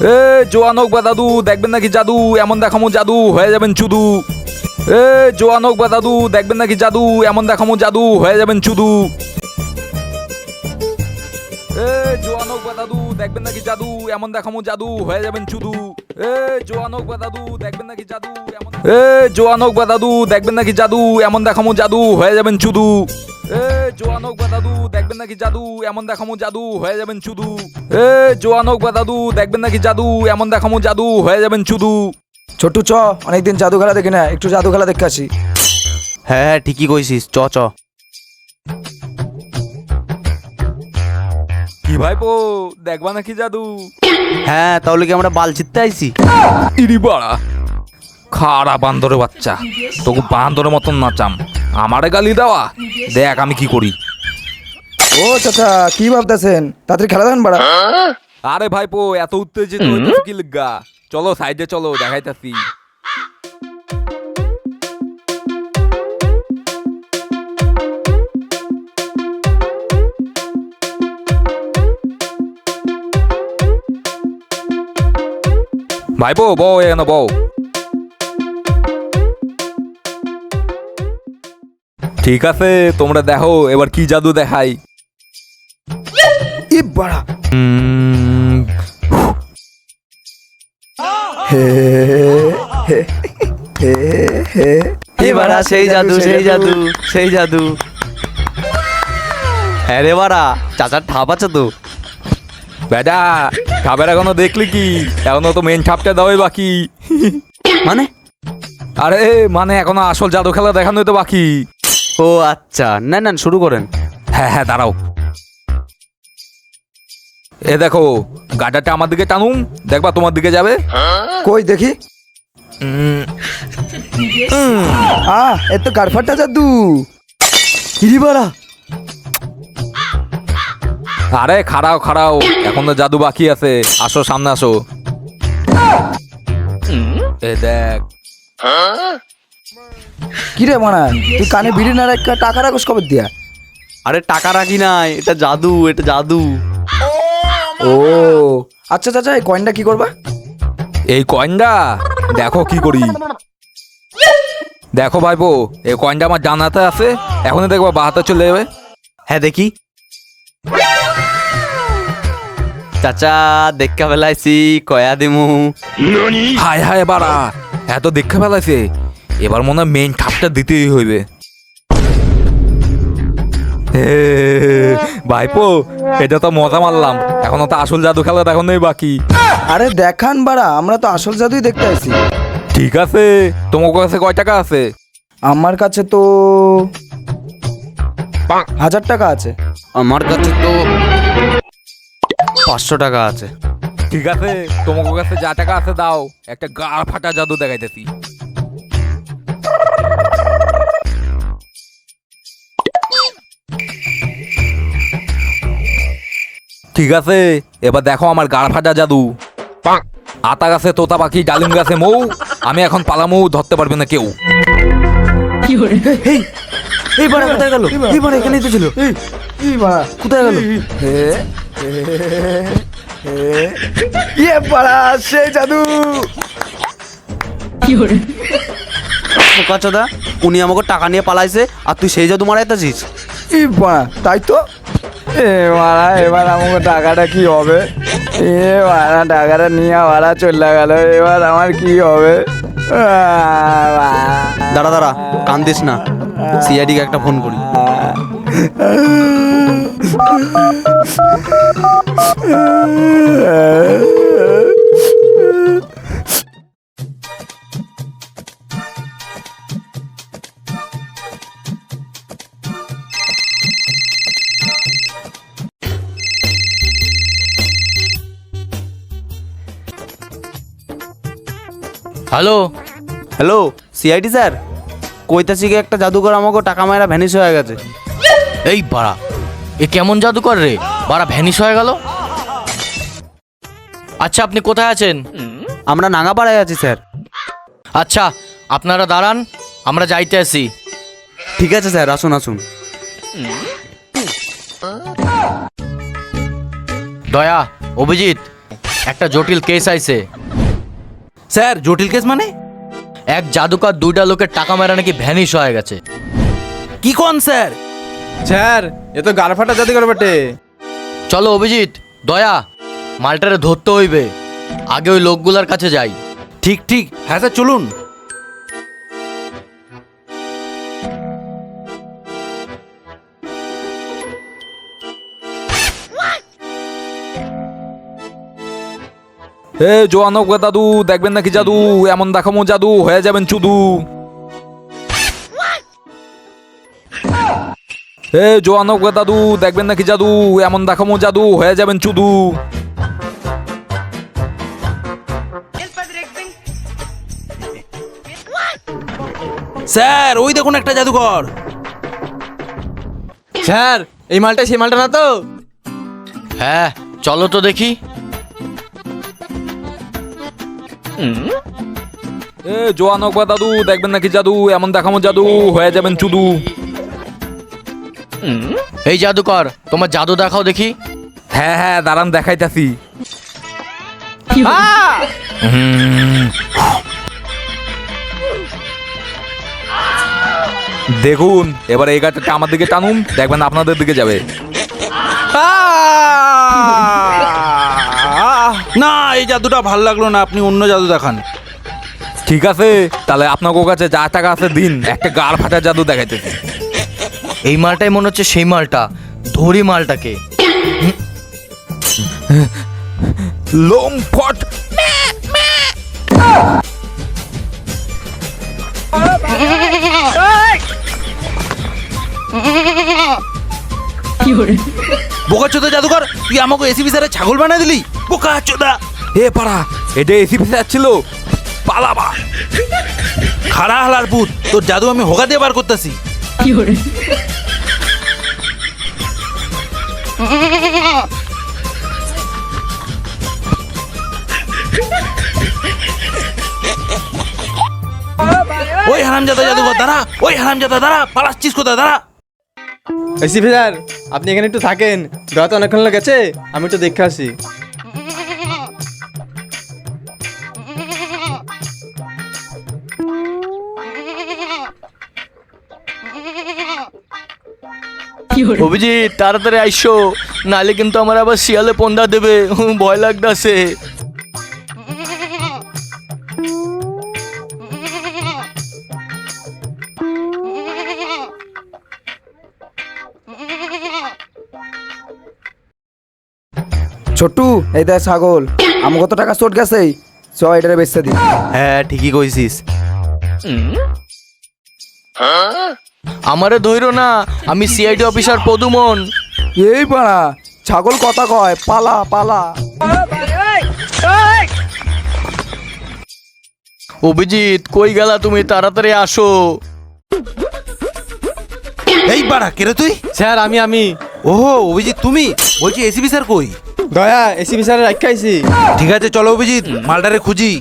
এ জোয়ান হোক বা দাদু, দেখবেন নাকি জাদু, এমন দেখামো জাদু হয়ে যাবেন চুদু। এ জোয়ান হোক বা দাদু, দেখবেন নাকি জাদু, এমন দেখামো জাদু হয়ে যাবেন চুদু। এ জোয়ান হোক বা দাদু, দেখবেন নাকি জাদু, এমন দেখামো জাদু হয়ে যাবেন চুদু। এ জোয়ান হোক বা দাদু, দেখবেন নাকি জাদু, এমন এ জোয়ান হোক বা দাদু, দেখবেন নাকি জাদু, এমন দেখামো জাদু হয়ে যাবেন চুদু। এ জোয়ান হোক বা দাদু, দেখবেন নাকি জাদু, এমন দেখামো জাদু হয়ে যাবেন চুদু। এ জোয়ান হোক বা দাদু, দেখবেন নাকি জাদু, এমন দেখামো জাদু হয়ে যাবেন চুদু। ছোট্টু চ, অনেকদিন জাদু খেলা দেখি না, একটু জাদু খেলা দেখে আসি। হ্যাঁ হ্যাঁ ঠিকই কইছিস, চ চ। কি ভাইপো, দেখবা নাকি জাদু? হ্যাঁ তাহলে কি আমরা বাল জিততে আইছি? ইরি বাড়া, খাড়া বান্দরের বাচ্চা, তোকে বান্দরের মতন নাচাম, আমারে গালি দেওয়া, দেখ আমি কি করি। ও চাচা, কি ভাবতেছেন? তাড়াতাড়ি খেলা দেন বাড়া। আরে ভাইপো, এত উত্তেজিত হইতেছ কি লিগা? চলো সাইডে চলো, দেখাইতাছি। ভাইপো বউ, এখানে বউ। ঠিক আছে, তোমরা দেখো এবার কি জাদু দেখাই। ই বাড়া, এই বাড়া সেই জাদু, সেই জাদু, সেই জাদু। হ্যাঁ রে বাড়া, চাচার ঠাপ আছে তো। বেটা, খাবার এখনো দেখলি কি? এখনো তো মেন ঠাপটা দেওয়াই বাকি। মানে? আরে মানে এখনো আসল জাদু খেলা দেখানোই তো বাকি। ও আচ্ছা, না না শুরু করেন। হ্যাঁ হ্যাঁ দাঁড়াও। এ দেখো, গাডারটা আমার দিকে টানুম, দেখবা তোমার দিকে যাবে। কই দেখি। এ তো গাড়ফাটা জাদু। ইরি বাড়া, আরে খাড়াও খাড়াও, এখন তো জাদু বাকি আছে, আসো সামনে আসো। এ দেখ। কি রে মানা, তুই কানে বিড়ি না রাখ, টাকা রাখস কবে দিয়া? আরে টাকা রাখি নাই, এটা জাদু, এটা জাদু। ও আচ্ছা চাচা, এই কয়েনটা কি করবা? এই কয়েনটা দেখো কি করি। দেখো ভাইপো, এই কয়েনটা আমার ডান হাতে আছে, এখনই দেখবা বা হাতে চলে যাবে। হ্যাঁ দেখি। চাচা দেখা ফেলাইছি, কয়া দিমু। হায় হায় বাড়া, এত দেখে ফেলাইছে, এবার মনে হয় মেইন ঠাপটা দিতেই হইবে। ভাইপো, এটা তো মজা মারলাম, এখনো তো আসল জাদু খেলা দেখানোই বাকি। আরে দেখান বাড়া, আমরা তো আসল জাদুই দেখতে আসি। ঠিক আছে, তোমার কাছে কয় টাকা আছে? আমার কাছে তো 1000 টাকা আছে। আমার কাছে তো 500 টাকা আছে। ঠিক আছে, তোমার কাছে যা টাকা আছে দাও, একটা গাড় ফাটা জাদু দেখাইতেছি। ঠিক আছে, এবার দেখো আমার গাড় ফাটা জাদু। আতা গাছে তোতা পাখি, ডালিম গাছে মৌ, আমি এখন পালামৌ, ধরতে পারবে না কেউ। এই বাড়া কোথায় গেল? এই বাড়া এখানেই তো ছিল। এই বাড়া কোথায় গেল? ইয়ে বাড়া, সেই জাদু। দা উনি আমাকে টাকা নিয়ে পালাইছে, আর তুই সেই জাদু মারাইতেছিস? ই বাড়া, তাই তো। এ বাড়া, এবার আমাকে টাকাটা কি হবে? এ বাড়া, টাকাটা নিয়ে বাড়া চলে গেল, এবার আমার কি হবে? দাঁড়া দাঁড়া, কান্দিস না, সিআইডিকে একটা ফোন করি। হ্যালো হ্যালো সিআইডি স্যার, কইতাছি কি একটা জাদুকর আমাকে টাকা মায়েরা ভ্যানিশ হয়ে গেছে। এই বাড়া, এ কেমন জাদুকর রে, বাড়া ভ্যানিশ হয়ে গেল। আচ্ছা আপনি কোথায় আছেন? আমরা নাঙ্গাপাড়ায় আছি স্যার। আচ্ছা আপনারা দাঁড়ান, আমরা যাইতে আসি। ঠিক আছে স্যার, আসুন আসুন। দয়া, অভিজিৎ, একটা জটিল কেস আইছে। স্যার জটিল কেস মানে? এক জাদুকর 2টা লোকের টাকা মেরা নাকি ভ্যানিশ হয়ে গেছে। কি কোন স্যার? স্যার এ তো গারফাটা জাদুঘর বটে। চলো অভিজিৎ, দয়া, মালটারে ধরতে হইবে। আগে ওই লোকগুলার কাছে যাই। ঠিক ঠিক, হ্যাঁ স্যার চলুন। এ জোয়ানক দাদু দেখবেন নাকি জাদু, এমন দেখামো জাদু হয়ে যাবেন চুদু। এ জোয়ানক দাদু দেখবেন নাকি জাদু, এমন দেখামো জাদু হয়ে যাবেন চুদু। স্যার ওই দেখুন একটা জাদুঘর। স্যার এই মালটা সেই মালটা না তো? হ্যাঁ চলো তো দেখি। এ জোয়ানক দাদু দেখবেন নাকি জাদু, এমন দেখামো জাদু হয়ে যাবেন চুদু। এই জাদুকর, তোমার জাদু দেখাও দেখি। হ্যাঁ হ্যাঁ দাঁড়ান দেখাইতাছি। দেখুন এবার এই গাছটা আমার দিকে টানুন, দেখবেন আপনাদের দিকে যাবে। না এই জাদুটা ভাল লাগলো না, আপনি অন্য জাদু দেখান। ঠিক আছে তাহলে আপনার কাছে যা টাকা আছে দিন, একটা গাড় ফাটা জাদু দেখাইতেছি। এই মালটাই মনে হচ্ছে সেই মালটা। ধরি মালটাকে। লোম ফট। বোকা চোদা জাদুঘর, তুই আমাকে এসিপি স্যারের ছাগল বানাই দিলি, বোকা চোদা। এ পাড়া, এটা এসি ফিসার ছিল, পালাবা। খাড়া হালার পুত, তোর জাদু আমি হোগা দিয়ে বার করতেছি। ওই হারামজাদা জাদুঘর দাঁড়া, ওই হারামজাদা দাঁড়া, পালাচ্ছিস কোথা, দাঁড়া। এসিপি স্যার আপনি এখানে একটু থাকেন, দয়া তো অনেকক্ষণ গেছে, আমি একটু দেখে আসি। অভিজিৎ তাড়াতাড়ি আইসো, নালে কিন্তু আমার আবার শিয়ালে পন্দা দেবে। ভয় লাগতাছে। ছোট্টু এই দেখ ছাগল, আমার কত টাকা চট গেছে, চ এটারে বেচতে দিই। হ্যাঁ ঠিকই কইছিস। আমারে ধইরো না, আমি সিআইডি অফিসার পদুমন। এই পাড়া ছাগল কথা কয়, পালা পালা। অভিজিৎ কই গেলা তুমি, তাড়াতাড়ি আসো। এই বাড়া কেরে তুই? স্যার আমি ওহো অভিজিৎ তুমি, বলছি এসিপি স্যার কই? দয়া এসিপি স্যারের রাখাইছি। ঠিক আছে চলো অভিজিৎ, মালটারে খুঁজি।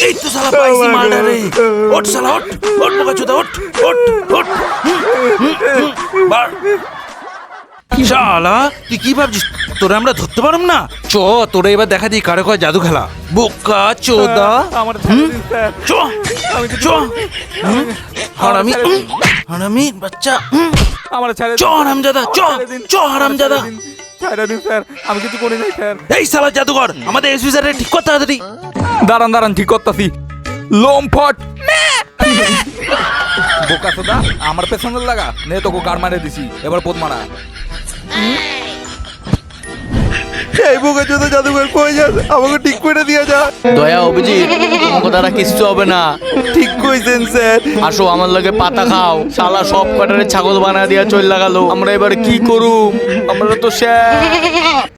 এই তো শালা পাইছি মালটারে। ওঠ শালা ওঠ, ওঠ বোকা চোদা ওঠ, ওঠ ওঠ। শালা তুই কি ভাবছিস তোরা আমরা ধরতে পারব না? চ তোরা এবার দেখা দিই কারে কয় জাদু খেলা, বোকা চোদা। আমার চ চ হারামি, হারামি বাচ্চা, আমার ছেড়ে চ হারামজাদা, চ চ হারামজাদা। ছেড়ে দিন স্যার, আমি কিছু করি নাই স্যার। এই শালা জাদুঘর, আমাদের এসপি স্যারের ঠিক করতে তাড়াতাড়ি। দাঁড়ান দাঁড়ান ঠিক করতাছি। লোম ফট। বোকা সোদা আমার পেছনের লাগা নে, তোকে গাড় মারে দিছি, এবার পোদ মারা। এই বুকে যত জাদুঘর কই যা, আমাকে ঠিক করে দিয়ে যা। দয়া অভিজিৎ, তোমাকে দ্বারা কিচ্ছু হবে না। ঠিক কইছেন স্যার। আসো আমার লগে পাতা খাও। শালা সব কটারে ছাগল বানা দিয়া চল লাগালো। আমরা এবার কি করু? আমরা তো শেষ।